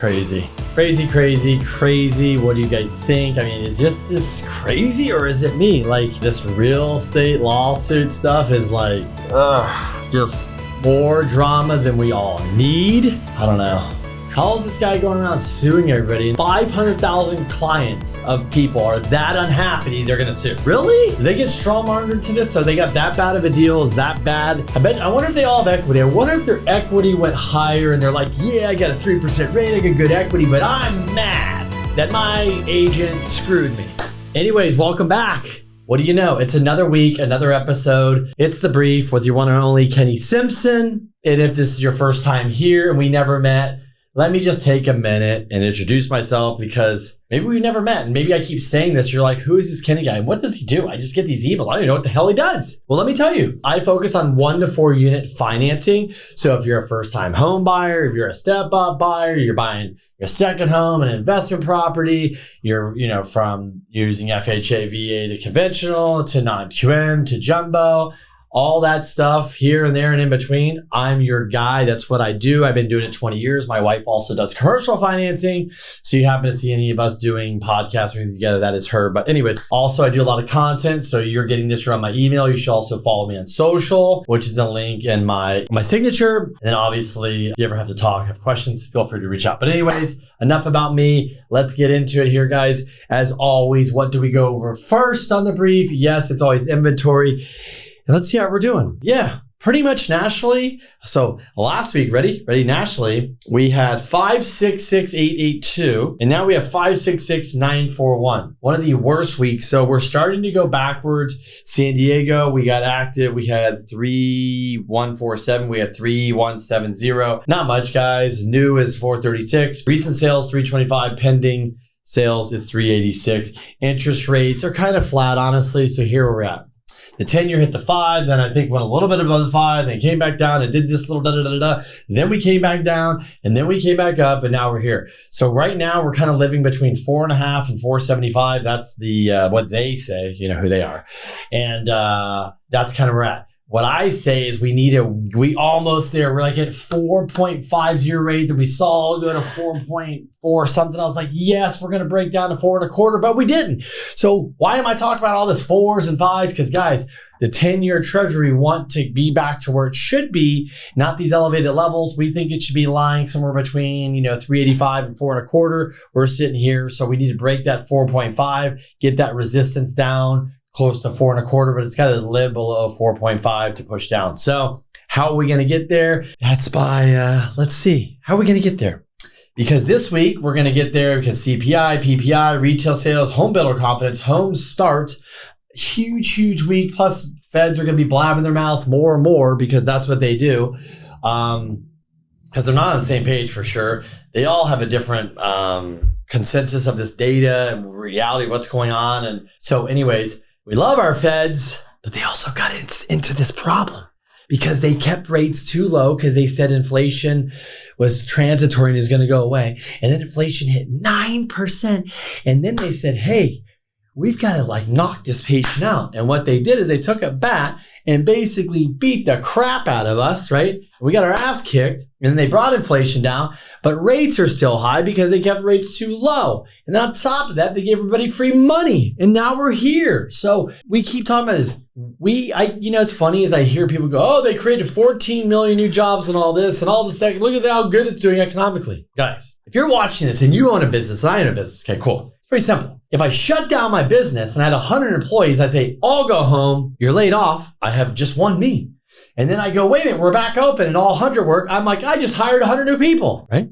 Crazy. Crazy. What do you guys think? I mean, is just this crazy or is it me? Like this real estate lawsuit stuff is like, just more drama than we all need. I don't know. How is this guy going around suing everybody? 500,000 clients of people are that unhappy they're gonna sue. Really? Did they get strong-armed into this? So they got that bad of a deal? Is that bad? I wonder if they all have equity. I wonder if their equity went higher and they're like, yeah, I got a 3% rating, I got good equity, but I'm mad that my agent screwed me. Anyways, welcome back. What do you know? It's another week, another episode. It's The Brief with your one and only Kenny Simpson. And if this is your first time here and we never met, let me just take a minute and introduce myself because maybe we never met and maybe I keep saying this. You're like, who is this Kenny guy? And what does he do? I just get these emails. I don't even know what the hell he does. Well, let me tell you, I focus on 1 to 4 unit financing. So if you're a first time home buyer, if you're a step up buyer, you're buying your second home, an investment property, you're, from using FHA, VA to conventional to non-QM to jumbo, all that stuff here and there and in between, I'm your guy. That's what I do. I've been doing it 20 years. My wife also does commercial financing. So you happen to see any of us doing podcasts or anything together, that is her. But anyways, also I do a lot of content. So you're getting this from my email. You should also follow me on social, which is the link in my signature. And then obviously, if you ever have to talk, have questions, feel free to reach out. But anyways, enough about me. Let's get into it here, guys. As always, what do we go over first on The Brief? Yes, it's always inventory. Let's see how we're doing. Yeah, pretty much nationally. So last week, ready? Nationally, we had 566,882, and now we have 566,941. One of the worst weeks. So we're starting to go backwards. San Diego, we got active. We had 3,147. We have 3,170. Not much, guys. New is 436. Recent sales 325. Pending sales is 386. Interest rates are kind of flat, honestly. So here we're at. The 10-year hit the 5, then I think went a little bit above the 5, then came back down and did this little da-da-da-da-da. Then we came back down, and then we came back up, and now we're here. So right now, we're kind of living between 4.5 and 475. That's the what they say, who they are. And that's kind of where we're at. What I say is we almost there. We're like at 4.50 rate. Then we saw go to 4.4 something. I was like, yes, we're going to break down to 4.25, but we didn't. So why am I talking about all this 4s and 5s? Because guys, the 10-year treasury want to be back to where it should be, not these elevated levels. We think it should be lying somewhere between, 385 and 4.25. We're sitting here. So we need to break that 4.5, get that resistance down close to 4.25, but it's got to live below 4.5 to push down. So how are we going to get there? That's by, let's see, how are we going to get there? Because this week we're going to get there because CPI, PPI, retail sales, home builder confidence, home starts, huge week. Plus feds are going to be blabbing their mouth more and more because that's what they do. Because they're not on the same page for sure. They all have a different consensus of this data and reality of what's going on. And so anyways, we love our feds, but they also got into this problem because they kept rates too low because they said inflation was transitory and is going to go away. And then inflation hit 9%. And then they said, hey, we've got to knock this patient out. And what they did is they took a bat and basically beat the crap out of us, right? We got our ass kicked and then they brought inflation down, but rates are still high because they kept rates too low. And on top of that, they gave everybody free money. And now we're here. So we keep talking about this. It's funny as I hear people go, oh, they created 14 million new jobs and all this and all this. Look at how good it's doing economically. Guys, if you're watching this and you own a business and I own a business, okay, cool. It's pretty simple. If I shut down my business and I had 100 employees, I say, all go home, you're laid off. I have just one me. And then I go, wait a minute, we're back open and all 100 work. I'm like, I just hired 100 new people, right?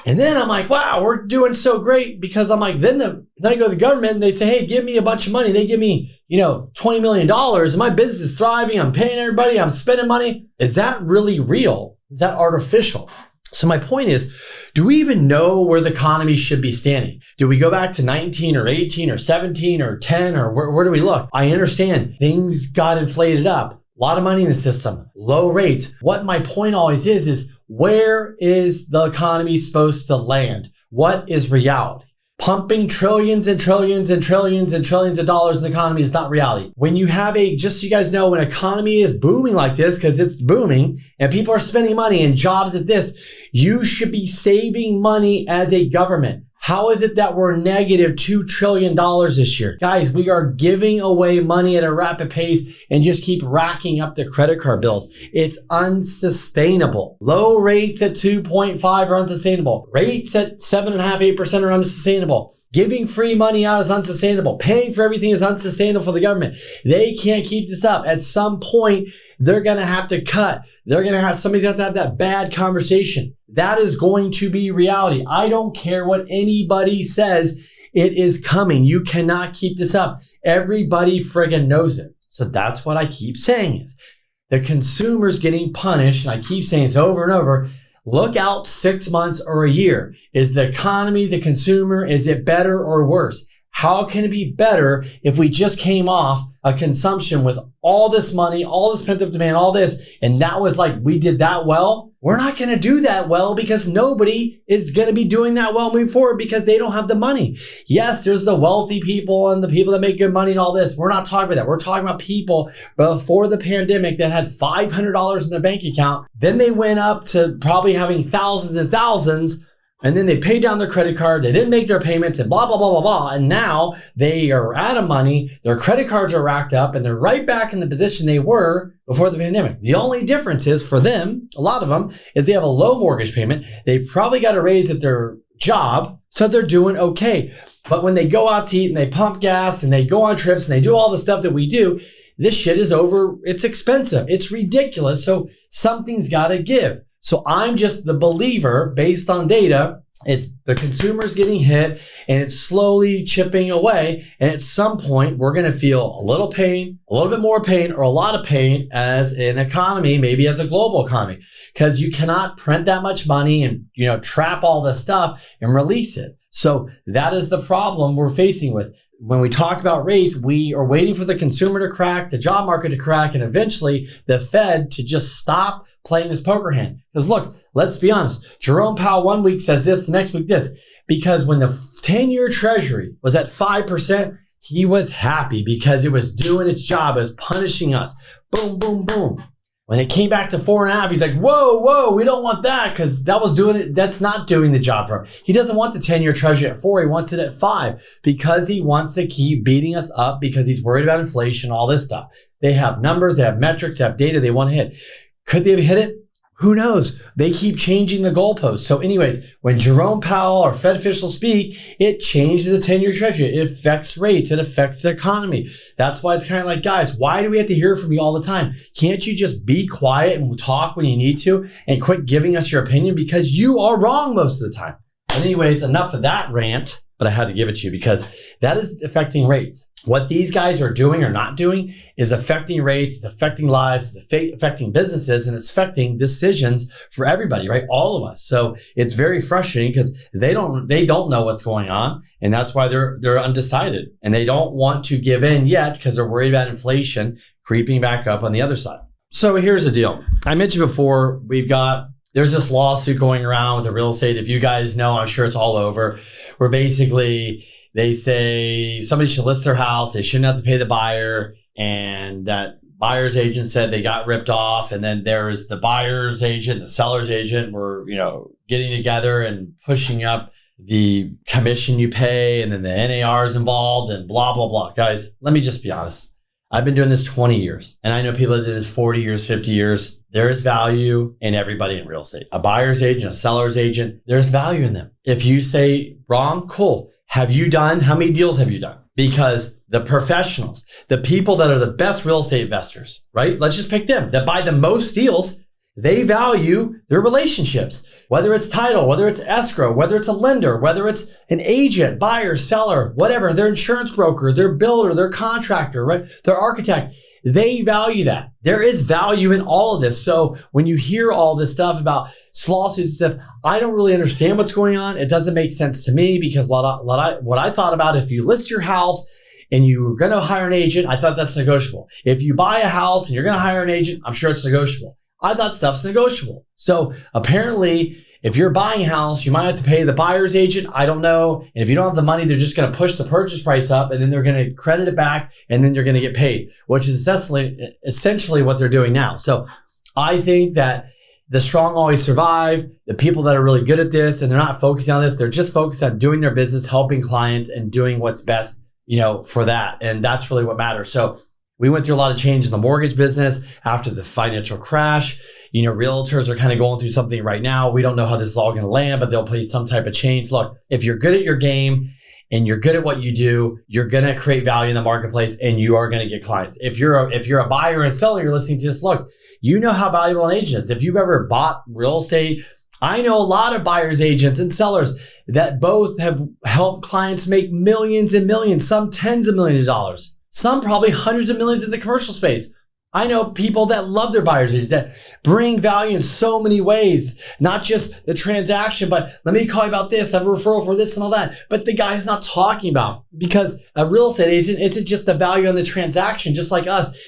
And then I'm like, wow, we're doing so great because I'm like, then I go to the government and they say, hey, give me a bunch of money. They give me, $20 million and my business is thriving. I'm paying everybody. I'm spending money. Is that really real? Is that artificial? So my point is, do we even know where the economy should be standing? Do we go back to 19 or 18 or 17 or 10 or where do we look? I understand things got inflated up. A lot of money in the system, low rates. What my point always is where is the economy supposed to land? What is reality? Pumping trillions and trillions and trillions and trillions of dollars in the economy is not reality. When you have just so you guys know, when an economy is booming like this, because it's booming and people are spending money and jobs at this, you should be saving money as a government. How is it that we're negative $2 trillion this year? Guys, we are giving away money at a rapid pace and just keep racking up the credit card bills. It's unsustainable. Low rates at 2.5 are unsustainable. Rates at 7.5%, 8% are unsustainable. Giving free money out is unsustainable. Paying for everything is unsustainable for the government. They can't keep this up. At some point, they're going to have to cut. Somebody's got to have that bad conversation. That is going to be reality. I don't care what anybody says. It is coming. You cannot keep this up. Everybody friggin' knows it. So that's what I keep saying is the consumer's getting punished. And I keep saying this over and over. Look out 6 months or a year. Is the economy, the consumer, is it better or worse? How can it be better if we just came off a consumption with all this money, all this pent up demand, all this, and that was like, we did that well? We're not going to do that well because nobody is going to be doing that well moving forward because they don't have the money. Yes, there's the wealthy people and the people that make good money and all this. We're not talking about that. We're talking about people before the pandemic that had $500 in their bank account. Then they went up to probably having thousands and thousands. And then they paid down their credit card. They didn't make their payments and blah, blah, blah, blah, blah. And now they are out of money. Their credit cards are racked up and they're right back in the position they were before the pandemic. The only difference is for them, a lot of them, is they have a low mortgage payment. They probably got a raise at their job. So they're doing okay. But when they go out to eat and they pump gas and they go on trips and they do all the stuff that we do, this shit is over. It's expensive. It's ridiculous. So something's got to give. So I'm just the believer based on data. It's the consumer's getting hit and it's slowly chipping away. And at some point, we're going to feel a little pain, a little bit more pain, or a lot of pain as an economy, maybe as a global economy, because you cannot print that much money and, trap all this stuff and release it. So that is the problem we're facing with. When we talk about rates, we are waiting for the consumer to crack, the job market to crack, and eventually the Fed to just stop playing this poker hand. Because look, let's be honest. Jerome Powell one week says this, the next week this. Because when the 10-year Treasury was at 5%, he was happy because it was doing its job. It was punishing us. Boom, boom, boom. When it came back to 4.5, he's like, whoa, we don't want that because that was doing it. That's not doing the job for him. He doesn't want the 10-year Treasury at 4. He wants it at 5 because he wants to keep beating us up because he's worried about inflation, all this stuff. They have numbers, they have metrics, they have data they want to hit. Could they have hit it? Who knows? They keep changing the goalposts. So anyways, when Jerome Powell or Fed officials speak, it changes the 10-year Treasury. It affects rates. It affects the economy. That's why it's kind of like, guys, why do we have to hear from you all the time? Can't you just be quiet and talk when you need to and quit giving us your opinion? Because you are wrong most of the time. And anyways, enough of that rant, but I had to give it to you because that is affecting rates. What these guys are doing or not doing is affecting rates, it's affecting lives, it's affecting businesses, and it's affecting decisions for everybody, right? All of us. So it's very frustrating because they don't know what's going on, and that's why they're undecided. And they don't want to give in yet because they're worried about inflation creeping back up on the other side. So here's the deal. I mentioned before, there's this lawsuit going around with the real estate. If you guys know, I'm sure it's all over, where basically they say somebody should list their house. They shouldn't have to pay the buyer. And that buyer's agent said they got ripped off. And then there's the buyer's agent, the seller's agent were, getting together and pushing up the commission you pay. And then the NAR is involved and blah, blah, blah. Guys, let me just be honest. I've been doing this 20 years. And I know people that did this 40 years, 50 years. There is value in everybody in real estate. A buyer's agent, a seller's agent, there's value in them. If you say, wrong, cool. How many deals have you done? Because the professionals, the people that are the best real estate investors, right? Let's just pick them that buy the most deals. They value their relationships, whether it's title, whether it's escrow, whether it's a lender, whether it's an agent, buyer, seller, whatever, their insurance broker, their builder, their contractor, right? Their architect. They value that. There is value in all of this. So when you hear all this stuff about lawsuits and stuff, I don't really understand what's going on. It doesn't make sense to me because what I thought about, if you list your house and you're going to hire an agent, I thought that's negotiable. If you buy a house and you're going to hire an agent, I'm sure it's negotiable. I thought stuff's negotiable. So apparently if you're buying a house, you might have to pay the buyer's agent. I don't know. And if you don't have the money, they're just going to push the purchase price up and then they're going to credit it back and then you're going to get paid, which is essentially what they're doing now. So I think that the strong always survive. The people that are really good at this and they're not focusing on this, they're just focused on doing their business, helping clients and doing what's best, for that. And that's really what matters. So we went through a lot of change in the mortgage business after the financial crash. Realtors are kind of going through something right now. We don't know how this is all going to land, but they'll play some type of change. Look, if you're good at your game and you're good at what you do, you're going to create value in the marketplace and you are going to get clients. If you're a buyer and seller, you're listening to this, look, you know how valuable an agent is. If you've ever bought real estate, I know a lot of buyers agents and sellers that both have helped clients make millions and millions, some tens of millions of dollars, some probably hundreds of millions in the commercial space. I know people that love their buyers agents that bring value in so many ways, not just the transaction, but let me call you about this, I have a referral for this and all that. But the guy's not talking about, because a real estate agent isn't just the value on the transaction, just like us.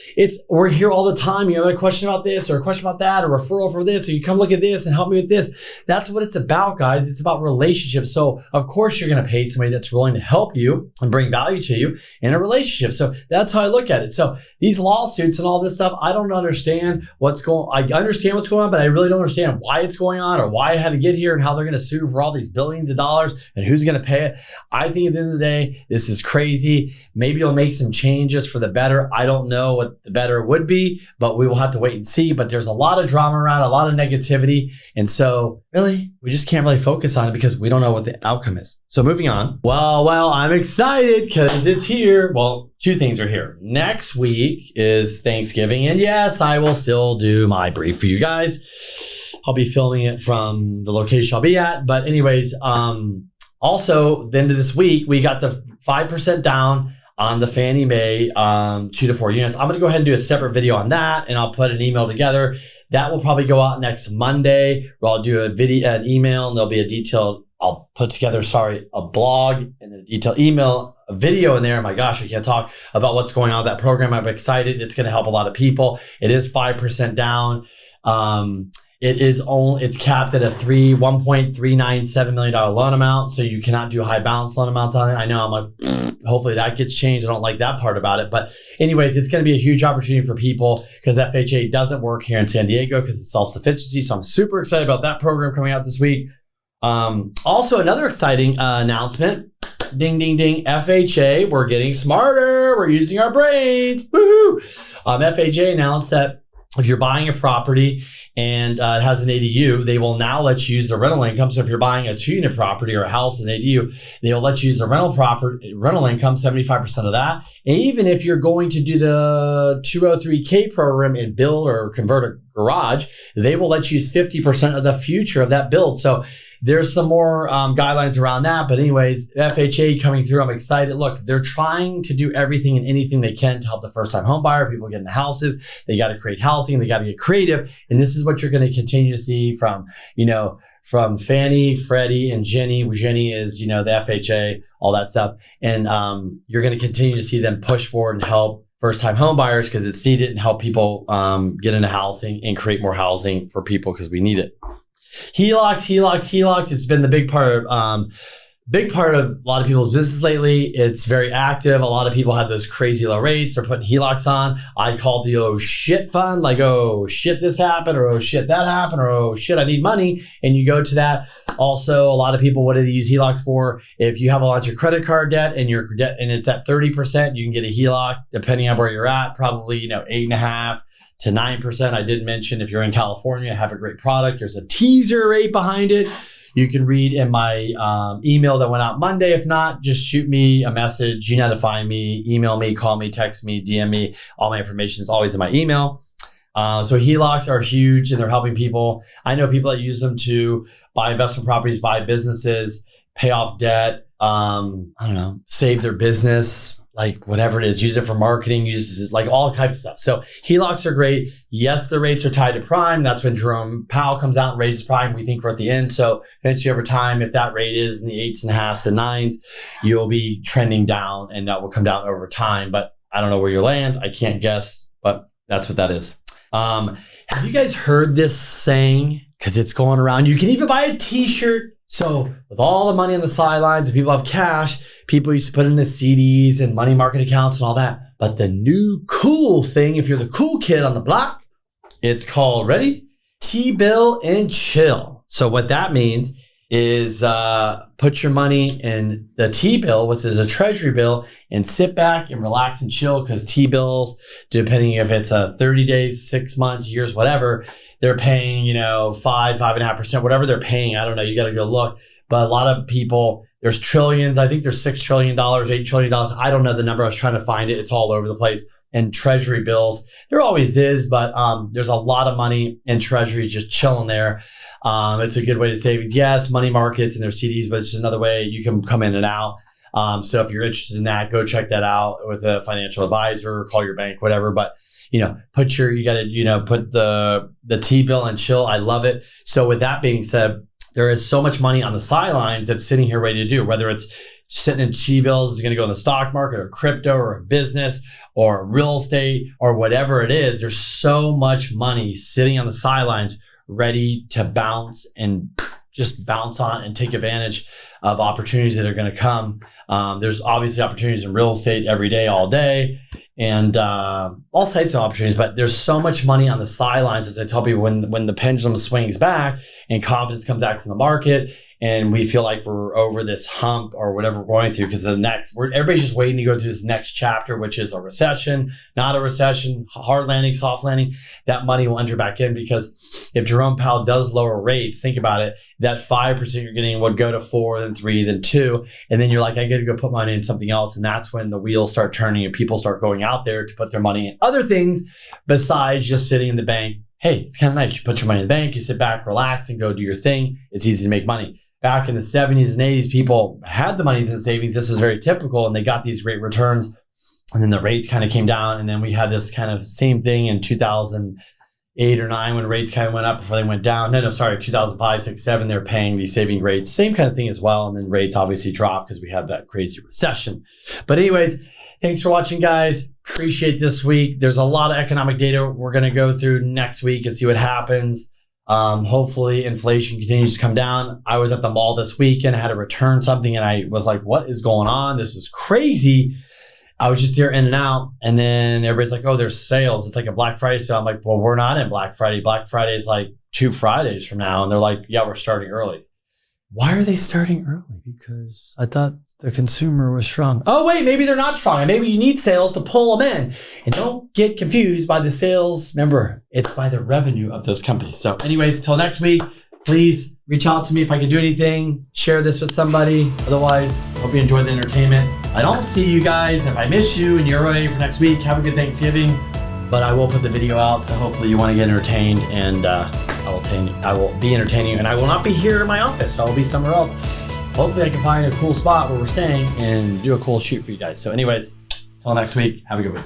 We're here all the time. You have a question about this or a question about that, or a referral for this, or you come look at this and help me with this. That's what it's about, guys. It's about relationships. So of course you're going to pay somebody that's willing to help you and bring value to you in a relationship. So that's how I look at it. So these lawsuits and all this stuff, I don't understand what's going on. I understand what's going on, but I really don't understand why it's going on or why it had to get here and how they're going to sue for all these billions of dollars and who's going to pay it. I think at the end of the day, this is crazy. Maybe you'll make some changes for the better. I don't know what the better would be, but we will have to wait and see. But there's a lot of drama around, a lot of negativity. And so really, we just can't really focus on it because we don't know what the outcome is. So moving on. Well, I'm excited because it's here. Well, two things are here. Next week is Thanksgiving. And yes, I will still do my brief for you guys. I'll be filming it from the location I'll be at. But anyways, also the end of this week, we got the 5% down on the Fannie Mae 2 to 4 units. I'm going to go ahead and do a separate video on that, and I'll put an email together. That will probably go out next Monday, where I'll do an email, and there'll be I'll put together, a blog and a detailed email, a video in there. My gosh, I can't talk about what's going on with that program. I'm excited. It's going to help a lot of people. It is 5% down. It's capped at a $1.397 million loan amount. So you cannot do high balance loan amounts on it. I know I'm like, hopefully that gets changed. I don't like that part about it. But anyways, it's going to be a huge opportunity for people because FHA doesn't work here in San Diego because it's self-sufficiency. So I'm super excited about that program coming out this week. Also, another exciting announcement. Ding, ding, ding. FHA, we're getting smarter. We're using our brains. Woohoo! FHA announced that if you're buying a property and it has an ADU, they will now let you use the rental income. So if you're buying a 2-unit property or a house with an ADU, they'll let you use the rental income, 75% of that. And even if you're going to do the 203K program and build or convert a garage, they will let you use 50% of the future of that build. So there's some more guidelines around that. But anyways, FHA coming through. I'm excited. Look, they're trying to do everything and anything they can to help the first-time home buyer, people get into houses. They got to create housing. They got to get creative. And this is what you're going to continue to see from Fannie, Freddie, and Jenny. Jenny is, the FHA, all that stuff. And you're going to continue to see them push forward and help first-time home buyers because it's needed and help people get into housing and create more housing for people because we need it. HELOCs. It's been the big part of a lot of people's business lately. It's very active. A lot of people have those crazy low rates. They're putting HELOCs on. I called the oh shit fund, like, oh shit, this happened, or oh shit, that happened, or oh shit, I need money. And you go to that. Also, a lot of people, what do they use HELOCs for? If you have a bunch of credit card debt and your debt and it's at 30%, you can get a HELOC depending on where you're at, probably 8.5% to 9%. I did mention if you're in California, have a great product. There's a teaser rate behind it. You can read in my email that went out Monday. If not, just shoot me a message. You know how to find me. Email me, call me, text me, DM me. All my information is always in my email. So HELOCs are huge and they're helping people. I know people that use them to buy investment properties, buy businesses, pay off debt, save their business, like whatever it is, use it for marketing, use it like all types of stuff. So HELOCs are great. Yes, the rates are tied to prime. That's when Jerome Powell comes out and raises prime. We think we're at the end. So eventually over time, if that rate is in the 8.5s to 9s, you'll be trending down and that will come down over time. But I don't know where you land. I can't guess, but that's what that is. Have you guys heard this saying? because it's going around. You can even buy a t-shirt. So with all the money on the sidelines and people have cash, people used to put into CDs and money market accounts and all that. But the new cool thing, if you're the cool kid on the block, it's called, ready? T-bill and chill. So what that means is put your money in the T-bill, which is a treasury bill, and sit back and relax and chill, because T-bills, depending if it's 30 days, 6 months, years, whatever, they're paying, 5.5%, whatever they're paying. I don't know. You got to go look. But a lot of people, there's trillions. I think there's $6 trillion, $8 trillion. I don't know the number. I was trying to find it. It's all over the place. And treasury bills, there always is, but there's a lot of money in treasury just chilling there. It's a good way to save. Yes, money markets and their CDs, but it's another way you can come in and out. So if you're interested in that, go check that out with a financial advisor, call your bank, whatever. But you got to, put the T-bill and chill. I love it. So with that being said, there is so much money on the sidelines that's sitting here ready to do, whether it's sitting in T-bills, is going to go in the stock market or crypto or a business or real estate or whatever it is. There's so much money sitting on the sidelines ready to bounce and just bounce on and take advantage of opportunities that are going to come. There's obviously opportunities in real estate every day, all day, and all types of opportunities. But there's so much money on the sidelines, as I tell people, when the pendulum swings back and confidence comes back to the market, and we feel like we're over this hump or whatever we're going through, because everybody's just waiting to go through this next chapter, which is a recession, not a recession, hard landing, soft landing. That money will enter back in, because if Jerome Powell does lower rates, think about it, that 5% you're getting would go to 4, then 3, then 2. And then you're like, I got to go put money in something else. And that's when the wheels start turning and people start going out there to put their money in other things besides just sitting in the bank. Hey, it's kind of nice. You put your money in the bank, you sit back, relax, and go do your thing. It's easy to make money. Back in the 70s and 80s, people had the monies in savings. This was very typical, and they got these great returns. And then the rates kind of came down, and then we had this kind of same thing in 2008 or 9 when rates kind of went up before they went down. 2005, 6, 7, they're paying these saving rates. Same kind of thing as well. And then rates obviously dropped because we had that crazy recession. But anyways, thanks for watching, guys. Appreciate this week. There's a lot of economic data we're going to go through next week and see what happens. Hopefully inflation continues to come down. I was at the mall this weekend. I had to return something, and I was like, what is going on? This is crazy. I was just there in and out. And then everybody's like, oh, there's sales. It's like a Black Friday sale. I'm like, well, we're not in Black Friday. Black Friday is like 2 Fridays from now. And they're like, yeah, we're starting early. Why are they starting early? Because I thought the consumer was strong. Oh, wait, maybe they're not strong. And maybe you need sales to pull them in. And don't get confused by the sales. Remember, it's by the revenue of those companies. So anyways, till next week, please reach out to me if I can do anything. Share this with somebody. Otherwise, hope you enjoy the entertainment. I don't see you guys. If I miss you and you're ready for next week, have a good Thanksgiving. But I will put the video out, so hopefully you want to get entertained, and I will be entertaining you. And I will not be here in my office, so I'll be somewhere else. Hopefully I can find a cool spot where we're staying and do a cool shoot for you guys. So anyways, till next week, have a good week.